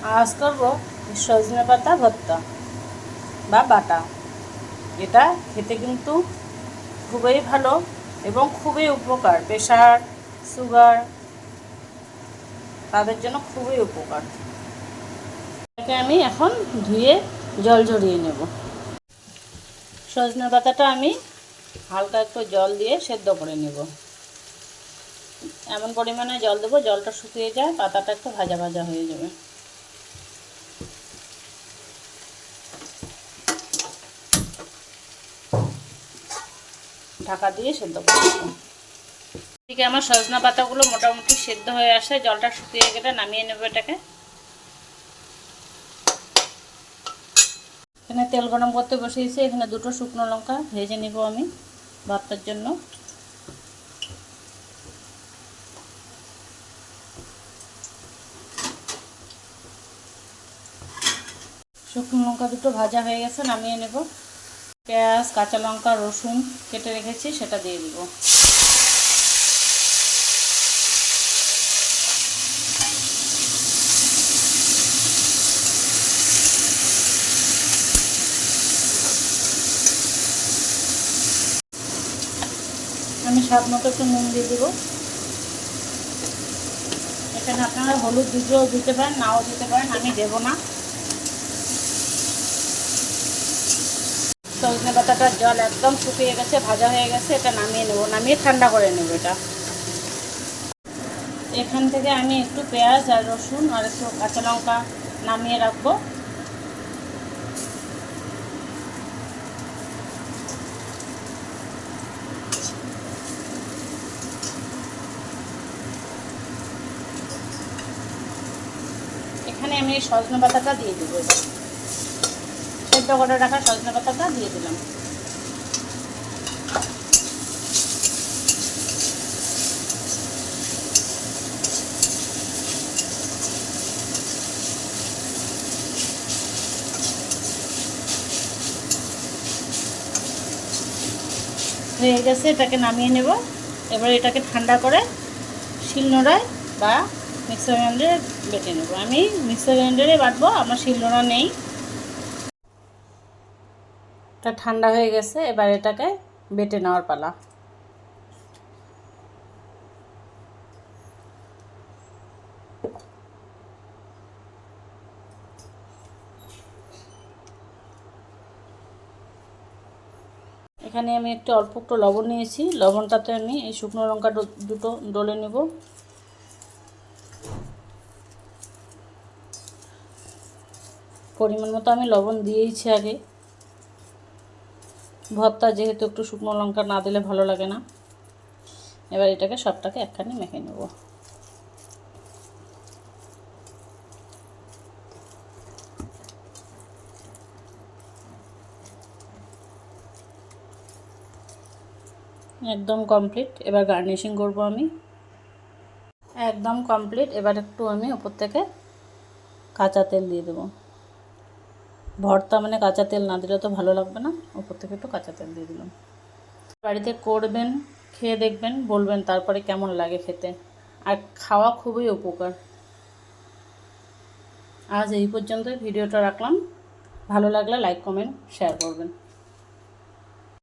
আজ করব সজনে পাতা ভর্তা বা বাটা। এটা খেতে কিন্তু খুবই ভালো এবং খুবই উপকার। প্রেশার, সুগার তাদের জন্য খুবই উপকার। এটাকে আমি এখন ধুয়ে জল ঝরিয়ে নেব। সজনে পাতাটা আমি হালকা একটু জল দিয়ে সেদ্ধ করে নেব। এমন পরিমাণে জল দেবো জলটা শুকিয়ে যায়, পাতাটা একটু ভাজা ভাজা হয়ে যাবে। ঢাকা দিয়ে সেদ্ধ করে দেবো। এদিকে আমার সজনা পাতাগুলো মোটামুটি সেদ্ধ হয়ে আসে, জলটা শুকিয়ে গেলে নামিয়ে নেব এটাকে। এখানে তেল গরম করতে বসিয়েছি, এখানে দুটো শুকনো লঙ্কা ভেজে নেব আমি ভর্তার জন্য। শুকনো লঙ্কা দুটো ভাজা হয়ে গেছে, নামিয়ে নেব। পেঁয়াজ, কাঁচা লঙ্কা, রসুন কেটে রেখেছি সেটা দিয়ে দিব। আমি স্বাদ মতো একটু নুন দিয়ে দেবো। এখানে আপনারা হলুদ দিতে পারেন, নাও দিতে পারেন, আমি দেবো না। সজনে পাতাটার জল একদম শুকিয়ে গেছে, ভাজা হয়ে গেছে, এটা নামিয়ে নেব। নামিয়ে ঠান্ডা করে নেব এটা। এখান থেকে আমি একটু পেঁয়াজ আর রসুন আর একটু কাঁচা লঙ্কা নামিয়ে রাখবো। এখানে আমি এই সজনে পাতাটা দিয়ে দেবো। এবার সেদ্ধ করে রাখা সজনে পাতাটা দিয়ে দিলাম। হয়ে গেছে, এটাকে নামিয়ে নেব। এবার এটাকে ঠান্ডা করে শিলনোড়ায় বা মিক্সার গ্রাইন্ডারে বেটে নেব। আমি মিক্সার গ্রাইন্ডারে বাটবো, আমার শিলনোড়া নেই। এটা ঠান্ডা হয়ে গেছে, এবার এটাকে বেটে নেওয়ার পালা। এখানে আমি অল্প একটু লবণ নিয়েছি, লবণটাতে আমি এই শুকনো লঙ্কা দুটো ডলে নেব। পরিমাণ মতো আমি লবণ দিয়েইছি আগে। ভর্তা যেহেতু একটু শুকনো লঙ্কা না দিলে ভালো লাগে না। এবার এটাকে সবটাকে একখানে মেখে নেব। একদম কমপ্লিট। এবার গার্নিশিং করব আমি। একদম কমপ্লিট। এবার একটু আমি উপর থেকে কাঁচা তেল দিয়ে দেবো। ভর্তা মানে কাঁচা তেল না দিলে তো ভালো লাগবে না, উপর থেকে একটু কাঁচা তেল দিয়ে দিলাম। বাড়িতে করবেন, খেয়ে দেখবেন, বলবেন তারপরে কেমন লাগে খেতে। আর খাওয়া খুবই উপকার। আজ এই পর্যন্তই ভিডিওটা রাখলাম। ভালো লাগলে লাইক, কমেন্ট, শেয়ার করবেন।